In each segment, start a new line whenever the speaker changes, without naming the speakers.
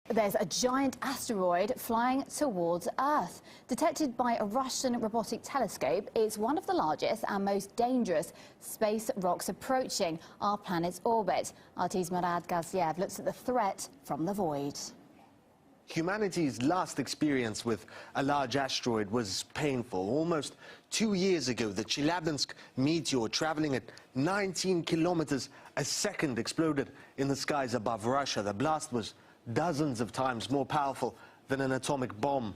There's a giant asteroid flying towards Earth. Detected by a Russian robotic telescope, it's one of the largest and most dangerous space rocks approaching our planet's orbit. RT's Murad Gaziev looks at the threat from the void.
Humanity's last experience with a large asteroid was painful. Almost 2 years ago, the Chelyabinsk meteor, traveling at 19 kilometers a second, exploded in the skies above Russia. The blast was dozens of times more powerful than an atomic bomb.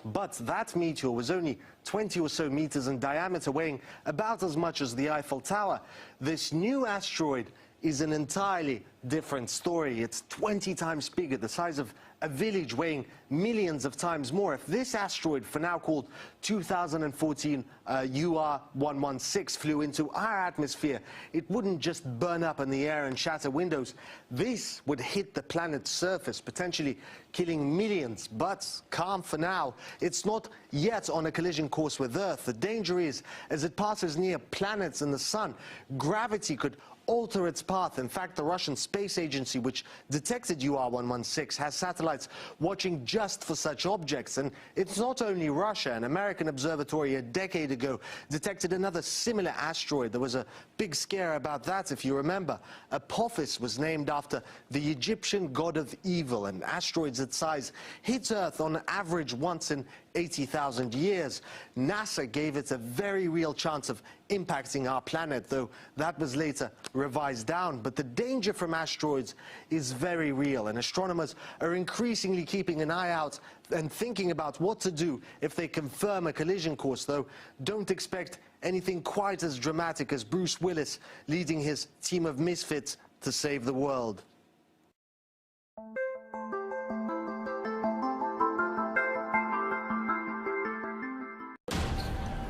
But that meteor was only 20 or so meters in diameter, weighing about as much as the Eiffel Tower. This new asteroid is an entirely different story. It's 20 times bigger, the size of a village, weighing millions of times more. If this asteroid, for now called 2014 UR116, flew into our atmosphere, it wouldn't just burn up in the air and shatter windows. This would hit the planet's surface, potentially killing millions. But calm for now. It's not yet on a collision course with Earth. The danger is, as it passes near planets and the sun, gravity could alter its path. In fact, the Russian Space Agency, which detected UR116, has satellites watching just for such objects. And it's not only Russia. An American observatory a decade ago detected another similar asteroid. There was a big scare about that, if you remember. Apophis was named after the Egyptian god of evil, and asteroids that size hit Earth on average once in 80,000 years. NASA gave it a very real chance of impacting our planet, though that was later revised down. But the danger from asteroids is very real, and astronomers are increasingly keeping an eye out and thinking about what to do if they confirm a collision course, though don't expect anything quite as dramatic as Bruce Willis leading his team of misfits to save the world.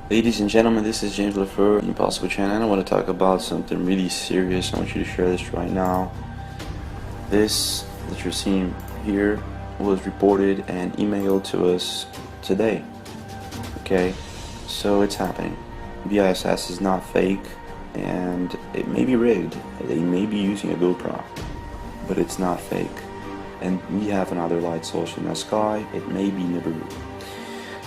Ladies and gentlemen, this is James LaFleur, Impossible Channel, and I want to talk about something really serious. I want you to share this right now. This that you're seeing here was reported and emailed to us today. Okay, so it's happening. The ISS is not fake, and it may be rigged. They may be using a GoPro, but it's not fake. And we have another light source in the sky. It may be Nibiru.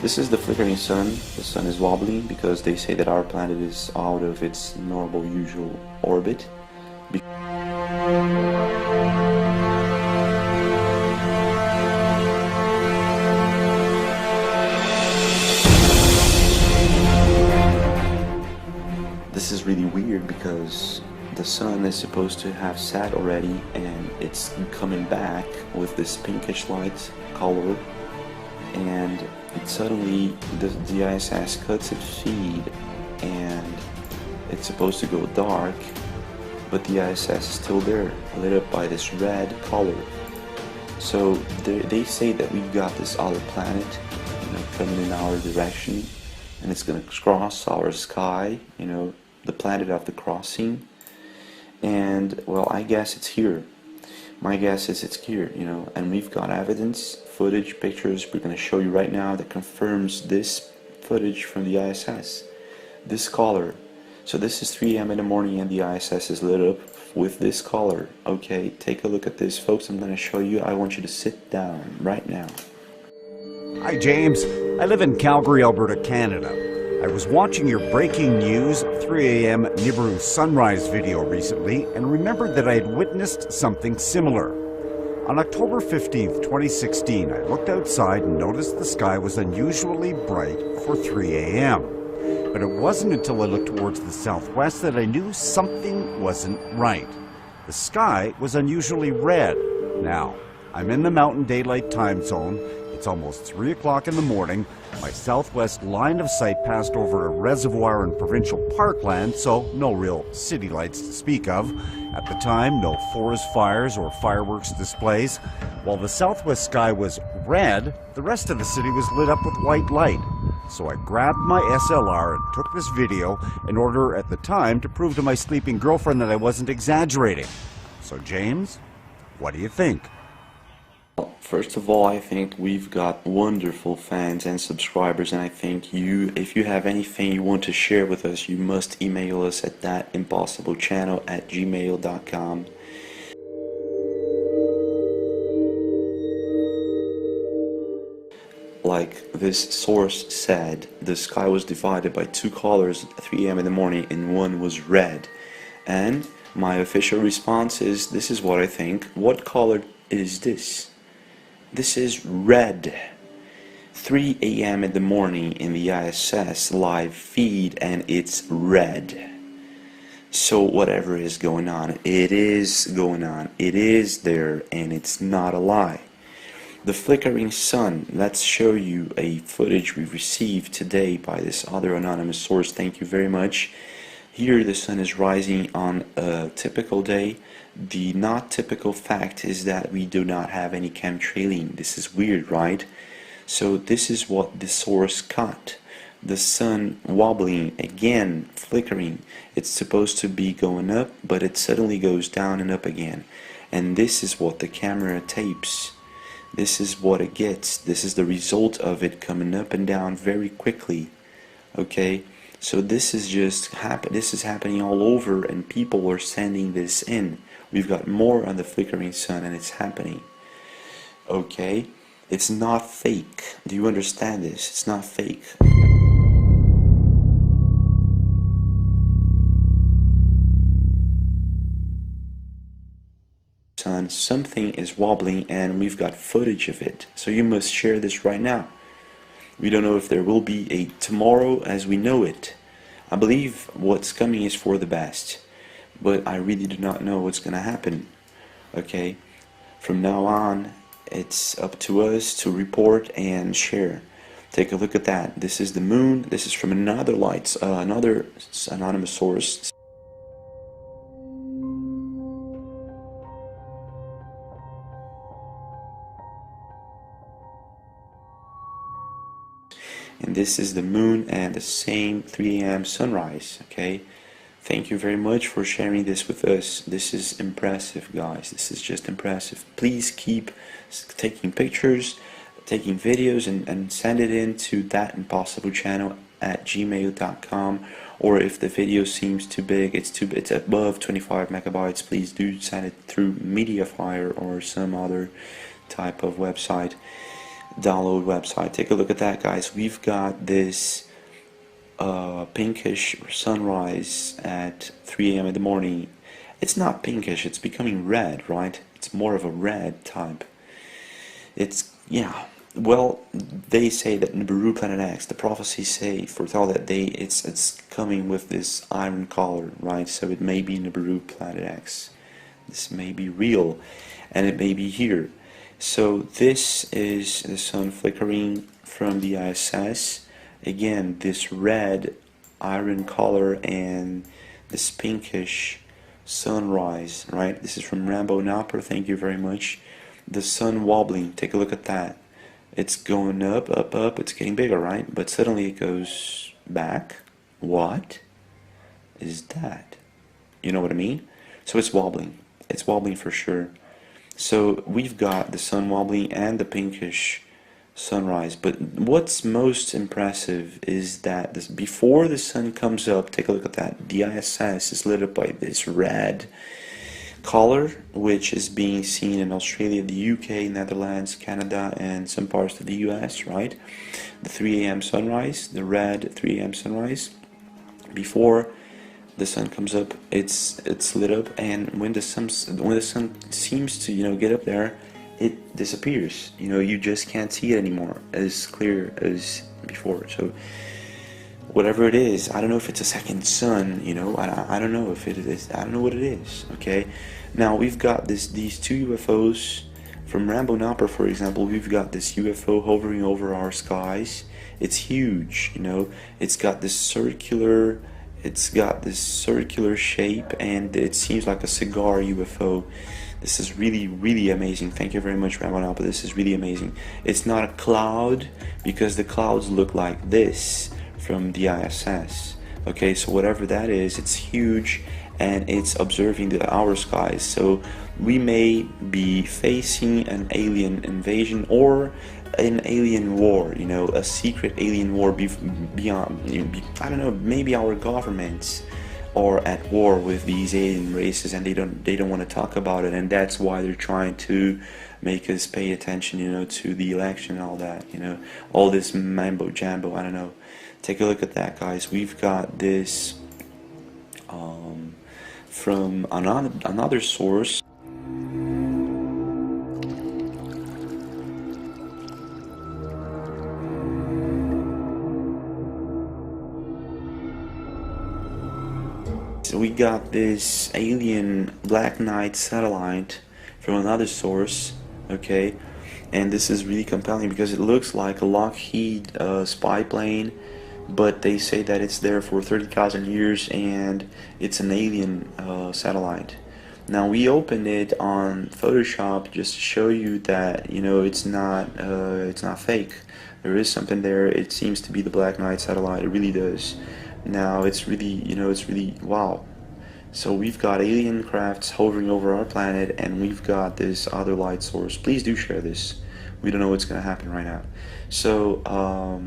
This is the flickering sun. The sun is wobbling because they say that our planet is out of its normal, usual orbit. This is really weird because the sun is supposed to have set already, and it's coming back with this pinkish light color, and it suddenly the ISS cuts its feed and it's supposed to go dark, but the ISS is still there, lit up by this red color. So they say that we've got this other planet, coming in our direction, and it's going to cross our sky, the planet of the crossing. And well, I guess it's here. My guess is it's here, and we've got evidence, footage, pictures we're going to show you right now that confirms this footage from the ISS. This color. So this is 3 AM in the morning and the ISS is lit up with this color. Okay, take a look at this, folks. I'm going to show you. I want you to sit down right now.
Hi, James. I live in Calgary, Alberta, Canada. I was watching your breaking news 3 AM Nibiru sunrise video recently and remembered that I had witnessed something similar. On October 15th, 2016, I looked outside and noticed the sky was unusually bright for 3 AM. But it wasn't until I looked towards the southwest that I knew something wasn't right. The sky was unusually red. Now, I'm in the Mountain Daylight Time Zone. It's almost 3 o'clock in the morning. My southwest line of sight passed over a reservoir and provincial parkland, so no real city lights to speak of. At the time, no forest fires or fireworks displays. While the southwest sky was red, the rest of the city was lit up with white light. So I grabbed my SLR and took this video in order at the time to prove to my sleeping girlfriend that I wasn't exaggerating. So James, What do you think?
First of all, I think we've got wonderful fans and subscribers, and I think if you have anything you want to share with us, you must email us at thatimpossiblechannel@gmail.com. Like this source said, the sky was divided by two colors at 3 a.m. in the morning, and one was red. And my official response is, this is what I think. What color is this? This is red. 3 a.m. in the morning in the ISS live feed, and it's red. So whatever is going on, it is going on. It is there, and it's not a lie. The flickering sun, let's show you a footage we received today by this other anonymous source. Thank you very much. Here the sun is rising on a typical day. The not typical fact is that we do not have any chemtrailing. This is weird, right? So this is what the source caught. The sun wobbling, again, flickering. It's supposed to be going up, but it suddenly goes down and up again. And this is what the camera tapes. This is what it gets. This is the result of it coming up and down very quickly. Okay? So this is just this is happening all over, and people are sending this in. We've got more on the flickering sun, and it's happening. Okay? It's not fake. Do you understand this? It's not fake. Sun, something is wobbling, and we've got footage of it. So you must share this right now. We don't know if there will be a tomorrow as we know it. I believe what's coming is for the best, but I really do not know what's going to happen. Okay? From now on, it's up to us to report and share. Take a look at that. This is the moon. This is from another another anonymous source. And this is the moon and the same 3 a.m. sunrise. Okay, thank you very much for sharing this with us. This is impressive, guys. This is just impressive. Please keep taking pictures, taking videos, and send it in to thatimpossiblechannel@gmail.com. or if the video seems too big, it's above 25 megabytes, please do send it through Mediafire or some other type of website, download website. Take a look at that, guys. We've got this pinkish sunrise at 3 a.m. in the morning. It's not pinkish, it's becoming red, right? It's more of a red type. It's, yeah, well, they say that Nibiru Planet X, the prophecies foretell that it's coming with this iron color, right? So it may be Nibiru Planet X. This may be real, and it may be here. So this is the sun flickering from the ISS. Again, this red iron color and this pinkish sunrise, right? This is from Rambo Napper, thank you very much. The sun wobbling, take a look at that. It's going up, up, up, it's getting bigger, right? But suddenly it goes back. What is that? You know what I mean? So it's wobbling for sure. So we've got the sun wobbling and the pinkish sunrise, but what's most impressive is that before the sun comes up, take a look at that, the ISS is lit up by this red color, which is being seen in Australia, the UK, Netherlands, Canada, and some parts of the US, right? The 3 a.m. sunrise, the red 3 a.m. sunrise. Before the sun comes up, it's lit up, and when the sun seems to, you know, get up there, it disappears. You know, you just can't see it anymore as clear as before. So whatever it is, I don't know if it's a second sun, you know, I don't know if it is, I don't know what it is. Okay, now we've got these two UFOs from Rambo Napper, for example. We've got this UFO hovering over our skies. It's huge, you know, it's got this circular shape, and it seems like a cigar UFO. This is really, really amazing. Thank you very much, Rambo Napper. This is really amazing. It's not a cloud, because the clouds look like this from the ISS. Okay, so whatever that is, it's huge, and it's observing our skies. So we may be facing an alien invasion or an alien war, you know, a secret alien war beyond, I don't know, maybe our governments are at war with these alien races and they don't want to talk about it, and that's why they're trying to make us pay attention, you know, to the election and all that, you know, all this mambo jambo. I don't know. Take a look at that, guys. We've got this from another source. So we got this alien Black Knight satellite from another source, okay, and this is really compelling because it looks like a Lockheed spy plane, but they say that it's there for 30,000 years and it's an alien satellite. Now we opened it on Photoshop just to show you that, you know, it's not fake. There is something there. It seems to be the Black Knight satellite. It really does. Now it's really, you know, it's really wow. So we've got alien crafts hovering over our planet, and we've got this other light source. Please do share this. We don't know what's going to happen right now. So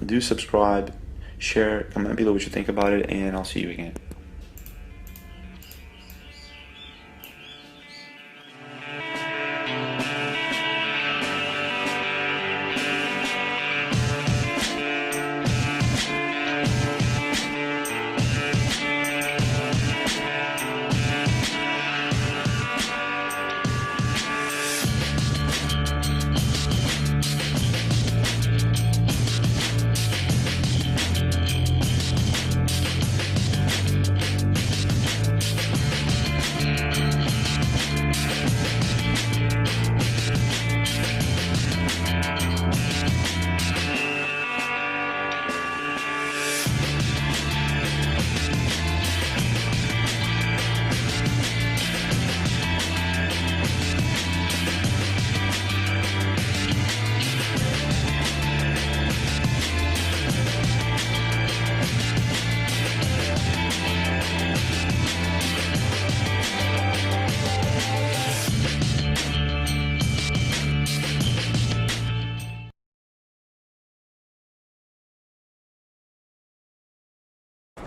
do subscribe, share, comment below what you think about it, and I'll see you again.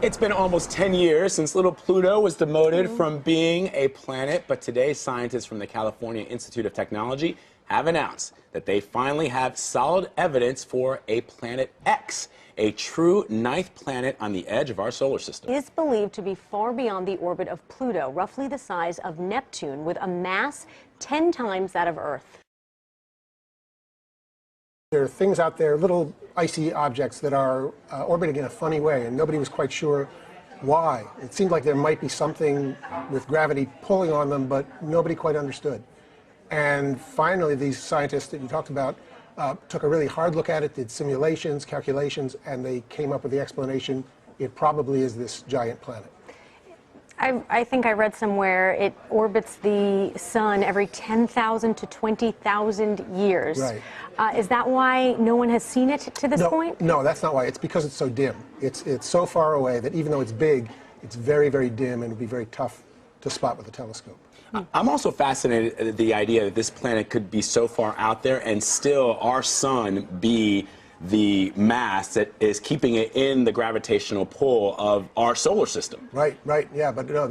It's been almost 10 years since little Pluto was demoted from being a planet, but today scientists from the California Institute of Technology have announced that they finally have solid evidence for a Planet X, a true ninth planet on the edge of our solar system.
It is believed to be far beyond the orbit of Pluto, roughly the size of Neptune, with a mass 10 times that of Earth.
There are things out there, little icy objects that are orbiting in a funny way, and nobody was quite sure why. It seemed like there might be something with gravity pulling on them, but nobody quite understood. And finally, these scientists that you talked about took a really hard look at it, did simulations, calculations, and they came up with the explanation. It probably is this giant planet.
I think I read somewhere it orbits the sun every 10,000 to 20,000 years.
Right.
Is that why no one has seen it to this point?
No, that's not why. It's because it's so dim. It's so far away that even though it's big, it's very, very dim, and it would be very tough to spot with a telescope.
I'm also fascinated at the idea that this planet could be so far out there and still our sun be the mass that is keeping it in the gravitational pull of our solar system.
Right, yeah, but no,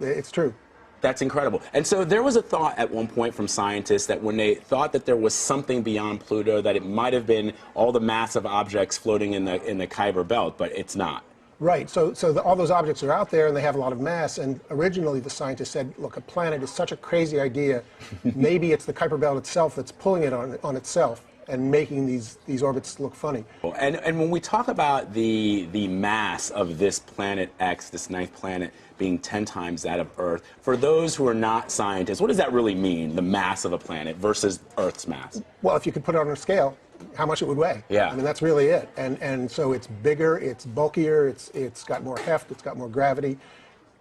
it's true.
That's incredible. And so there was a thought at one point from scientists that when they thought that there was something beyond Pluto, that it might have been all the massive objects floating in the Kuiper Belt, but it's not.
Right, so all those objects are out there and they have a lot of mass, and originally the scientists said, look, a planet is such a crazy idea, maybe it's the Kuiper Belt itself that's pulling it on itself and making these orbits look funny.
And when we talk about the mass of this Planet X, this ninth planet, being 10 times that of Earth, for those who are not scientists, what does that really mean, the mass of a planet versus Earth's mass?
Well, if you could put it on a scale, how much it would weigh.
Yeah.
I mean, that's really it. And so it's bigger, it's bulkier, it's got more heft, it's got more gravity.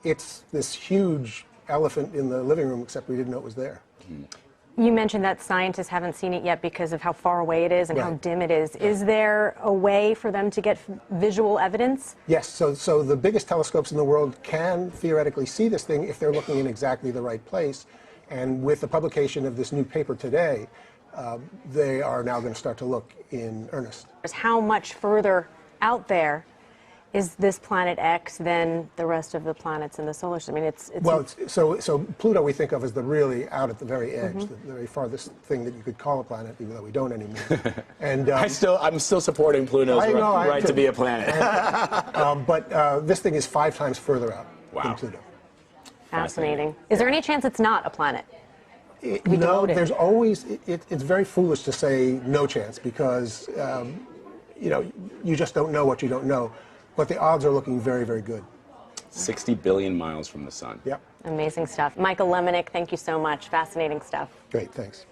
It's this huge elephant in the living room, except we didn't know it was there.
You mentioned that scientists haven't seen it yet because of how far away it is and how
Right.
dim it is. Is there a way for them to get visual evidence?
Yes, so the biggest telescopes in the world can theoretically see this thing if they're looking in exactly the right place. And with the publication of this new paper today, they are now going to start to look in earnest.
How much further out there is this planet X than the rest of the planets in the solar system? I mean, it's
Well, so Pluto we think of as the really out at the very edge, the very farthest thing that you could call a planet, even though we don't anymore. And
I'm still supporting Pluto's right to be a planet.
but this thing is 5 times further out than Pluto.
fascinating. Is there any chance it's not a planet?
No, there's always. It's very foolish to say no chance because you know, you just don't know what you don't know. But the odds are looking very, very good.
60 billion miles from the sun.
Yep.
Amazing stuff. Michael Lemonick, thank you so much. Fascinating stuff.
Great, thanks.